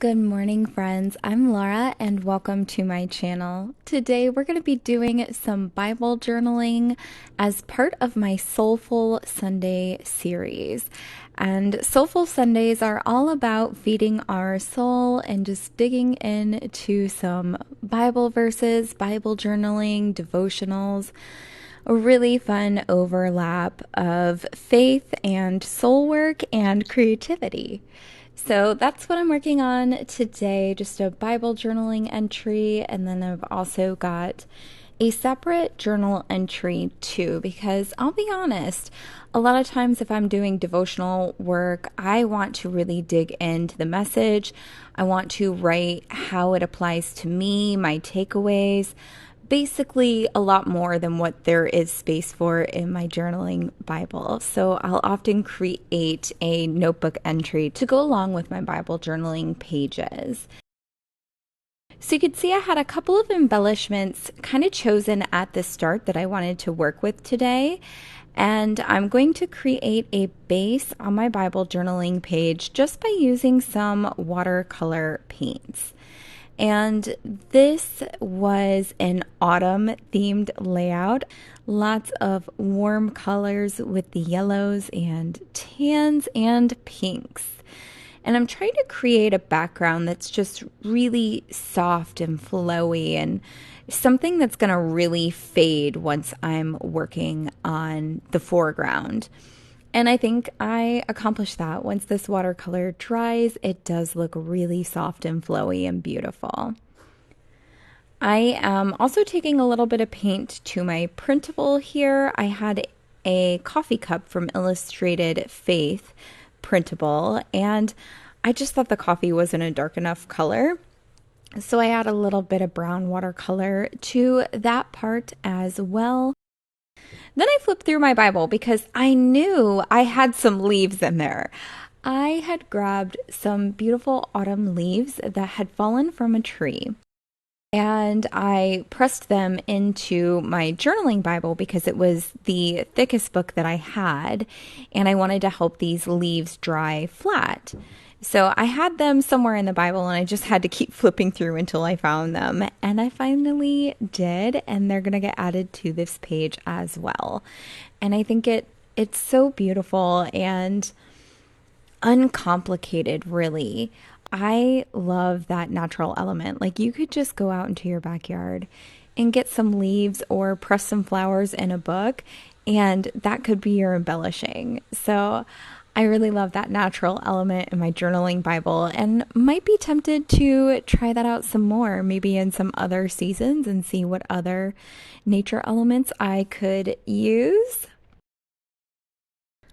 Good morning, friends. I'm Laura, and welcome to my channel. Today, we're going to be doing some Bible journaling as part of my Soulful Sunday series. And Soulful Sundays are all about feeding our soul and just digging into some Bible verses, Bible journaling, devotionals, a really fun overlap of faith and soul work and creativity. So that's what I'm working on today, just a Bible journaling entry. And then I've also got a separate journal entry too, because I'll be honest, a lot of times if I'm doing devotional work, I want to really dig into the message. I want to write how it applies to me, my takeaways, basically a lot more than what there is space for in my journaling Bible. So I'll often create a notebook entry to go along with my Bible journaling pages. So you could see I had a couple of embellishments kind of chosen at the start that I wanted to work with today. And I'm going to create a base on my Bible journaling page just by using some watercolor paints. And this was an autumn themed layout. Lots of warm colors with the yellows and tans and pinks. And I'm trying to create a background that's just really soft and flowy and something that's going to really fade once I'm working on the foreground. And I think I accomplished that. Once this watercolor dries, it does look really soft and flowy and beautiful. I am also taking a little bit of paint to my printable here. I had a coffee cup from Illustrated Faith printable, and I just thought the coffee wasn't a dark enough color. So I add a little bit of brown watercolor to that part as well. Then I flipped through my Bible because I knew I had some leaves in there. I had grabbed some beautiful autumn leaves that had fallen from a tree, and I pressed them into my journaling Bible because it was the thickest book that I had, and I wanted to help these leaves dry flat. So I had them somewhere in the Bible, and I just had to keep flipping through until I found them. And I finally did, and they're going to get added to this page as well. And I think it's so beautiful and uncomplicated, really. I love that natural element. Like, you could just go out into your backyard and get some leaves or press some flowers in a book, and that could be your embellishing. So I really love that natural element in my journaling Bible and might be tempted to try that out some more, maybe in some other seasons, and see what other nature elements I could use.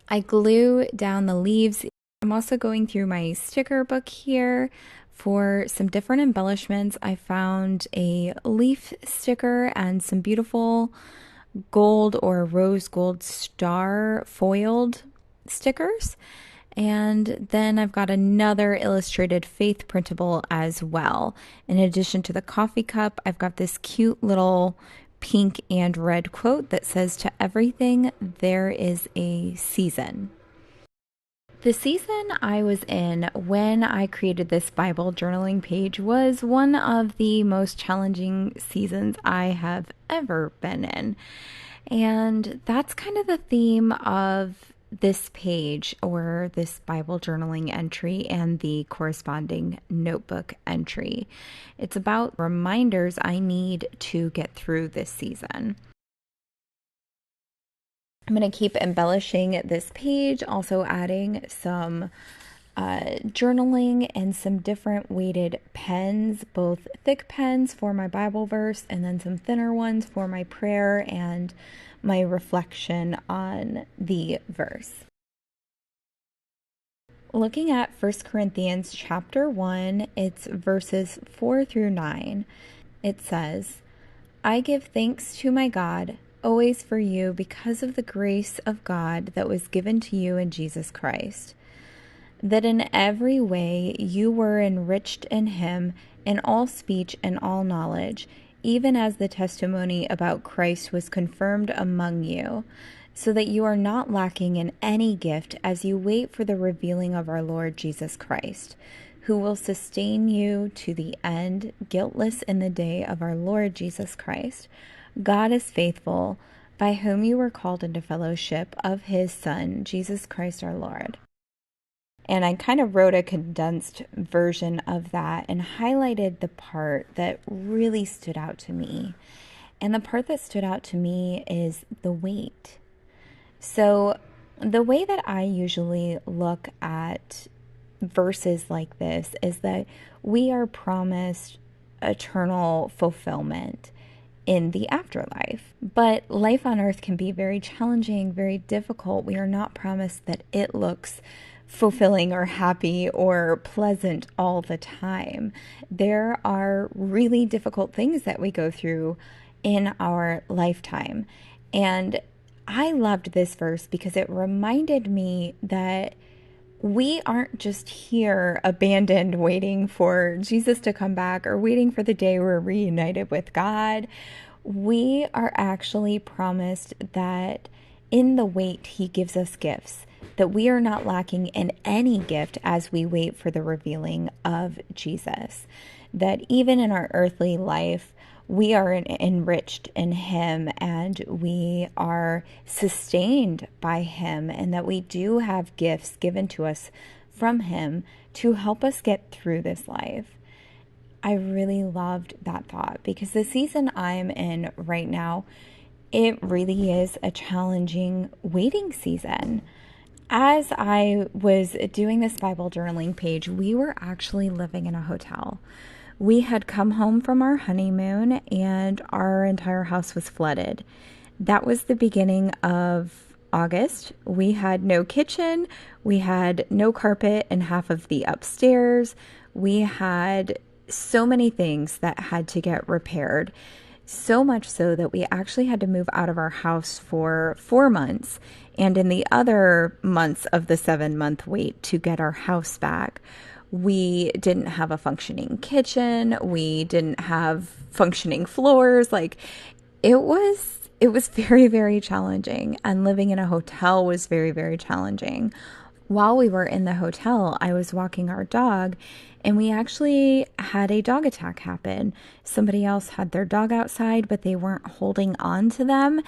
I glue down the leaves. I'm also going through my sticker book here for some different embellishments. I found a leaf sticker and some beautiful gold or rose gold star foiled stickers. And then I've got another Illustrated Faith printable as well. In addition to the coffee cup, I've got this cute little pink and red quote that says, "To everything, there is a season." The season I was in when I created this Bible journaling page was one of the most challenging seasons I have ever been in. And that's kind of the theme of this page, or this Bible journaling entry, and the corresponding notebook entry. It's about reminders I need to get through this season. I'm going to keep embellishing this page, also adding some journaling and some different weighted pens, both thick pens for my Bible verse and then some thinner ones for my prayer and my reflection on the verse. Looking at 1 Corinthians chapter 1, it's verses 4 through 9. It says, "I give thanks to my God always for you because of the grace of God that was given to you in Jesus Christ, that in every way you were enriched in him in all speech and all knowledge, even as the testimony about Christ was confirmed among you, so that you are not lacking in any gift as you wait for the revealing of our Lord Jesus Christ, who will sustain you to the end, guiltless in the day of our Lord Jesus Christ. God is faithful, by whom you were called into fellowship of his Son, Jesus Christ our Lord. And I kind of wrote a condensed version of that and highlighted the part that really stood out to me. And the part that stood out to me is the weight. So the way that I usually look at verses like this is that we are promised eternal fulfillment in the afterlife. But life on earth can be very challenging, very difficult. We are not promised that it looks fulfilling or happy or pleasant all the time. There are really difficult things that we go through in our lifetime. And I loved this verse because it reminded me that we aren't just here abandoned waiting for Jesus to come back or waiting for the day we're reunited with God. We are actually promised that in the wait, he gives us gifts, that we are not lacking in any gift as we wait for the revealing of Jesus, that even in our earthly life, we are enriched in him and we are sustained by him, and that we do have gifts given to us from him to help us get through this life. I really loved that thought because the season I'm in right now, it really is a challenging waiting season. As I was doing this Bible journaling page, we were actually living in a hotel. We had come home from our honeymoon and our entire house was flooded. That was the beginning of August. We had no kitchen. We had no carpet in half of the upstairs. We had so many things that had to get repaired. So much so that we actually had to move out of our house for 4 months. And in the other months of the 7-month wait to get our house back, we didn't have a functioning kitchen. We didn't have functioning floors. Like it was very, very challenging. And living in a hotel was very, very challenging. While we were in the hotel, I was walking our dog and we actually had a dog attack happen. Somebody else had their dog outside, but they weren't holding on to them.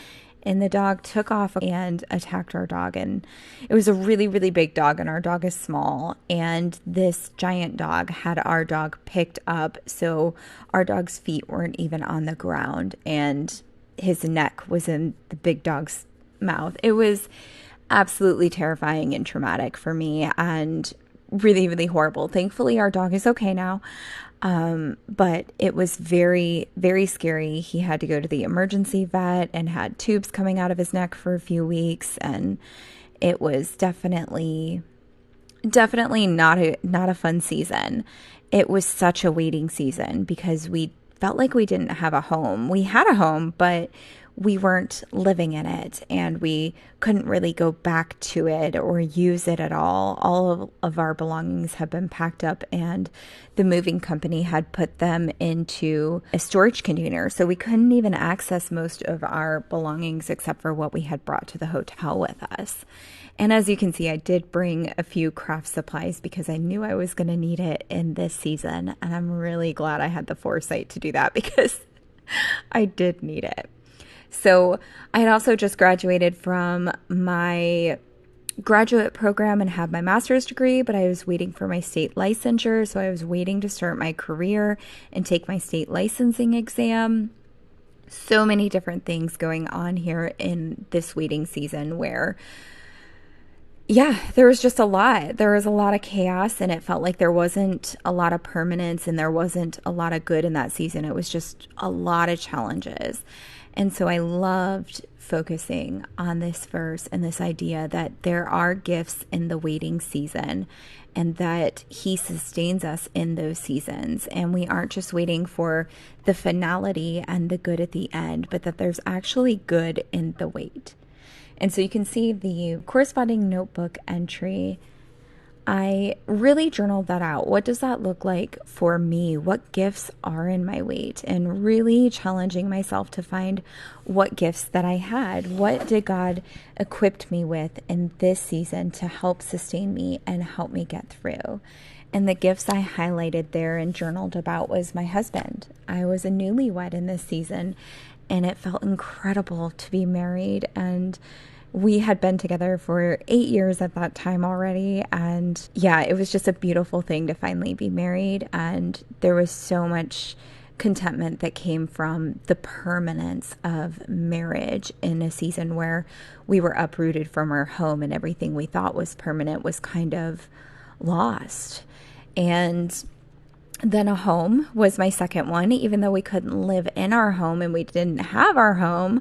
And the dog took off and attacked our dog. And it was a really, really big dog, and our dog is small. And this giant dog had our dog picked up, so our dog's feet weren't even on the ground, and his neck was in the big dog's mouth. It was absolutely terrifying and traumatic for me and really, really horrible. Thankfully, our dog is okay now. But it was very, very scary. He had to go to the emergency vet and had tubes coming out of his neck for a few weeks. And it was definitely not a fun season. It was such a waiting season because we felt like we didn't have a home. We had a home, but we weren't living in it and we couldn't really go back to it or use it at all. All of our belongings had been packed up and the moving company had put them into a storage container. So we couldn't even access most of our belongings except for what we had brought to the hotel with us. And as you can see, I did bring a few craft supplies because I knew I was going to need it in this season. And I'm really glad I had the foresight to do that because I did need it. So I had also just graduated from my graduate program and had my master's degree, but I was waiting for my state licensure. So I was waiting to start my career and take my state licensing exam. So many different things going on here in this waiting season where, yeah, there was just a lot. There was a lot of chaos and it felt like there wasn't a lot of permanence and there wasn't a lot of good in that season. It was just a lot of challenges. And so I loved focusing on this verse and this idea that there are gifts in the waiting season and that he sustains us in those seasons. And we aren't just waiting for the finality and the good at the end, but that there's actually good in the wait. And so you can see the corresponding notebook entry. I really journaled that out. What does that look like for me? What gifts are in my wait? And really challenging myself to find what gifts that I had. What did God equip me with in this season to help sustain me and help me get through? And the gifts I highlighted there and journaled about was my husband. I was a newlywed in this season, and it felt incredible to be married. And we had been together for 8 years at that time already. And yeah, it was just a beautiful thing to finally be married. And there was so much contentment that came from the permanence of marriage in a season where we were uprooted from our home and everything we thought was permanent was kind of lost. And then a home was my second one. Even though we couldn't live in our home and we didn't have our home,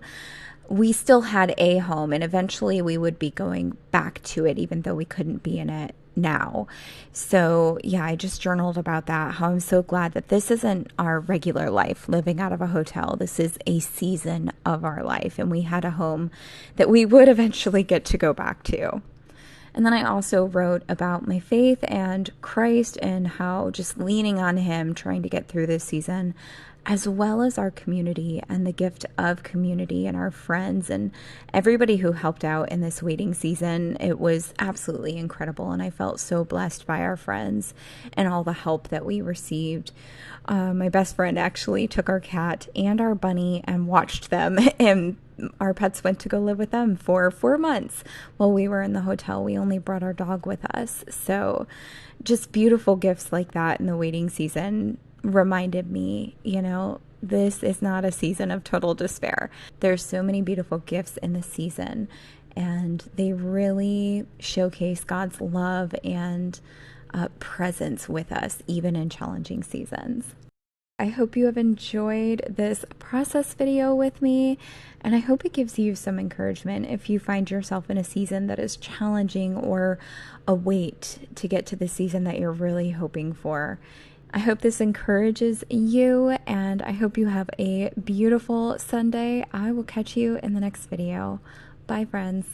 we still had a home, and eventually we would be going back to it, even though we couldn't be in it now. So, yeah, I just journaled about that, how I'm so glad that this isn't our regular life, living out of a hotel. This is a season of our life, and we had a home that we would eventually get to go back to. And then I also wrote about my faith and Christ and how just leaning on Him, trying to get through this season, as well as our community and the gift of community and our friends and everybody who helped out in this waiting season. It was absolutely incredible, and I felt so blessed by our friends and all the help that we received. My best friend actually took our cat and our bunny and watched them, and our pets went to go live with them for 4 months while we were in the hotel. We only brought our dog with us. So just beautiful gifts like that in the waiting season reminded me, this is not a season of total despair. There's so many beautiful gifts in the season, and they really showcase God's love and presence with us, even in challenging seasons. I hope you have enjoyed this process video with me, and I hope it gives you some encouragement if you find yourself in a season that is challenging or a wait to get to the season that you're really hoping for. I hope this encourages you, and I hope you have a beautiful Sunday. I will catch you in the next video. Bye, friends.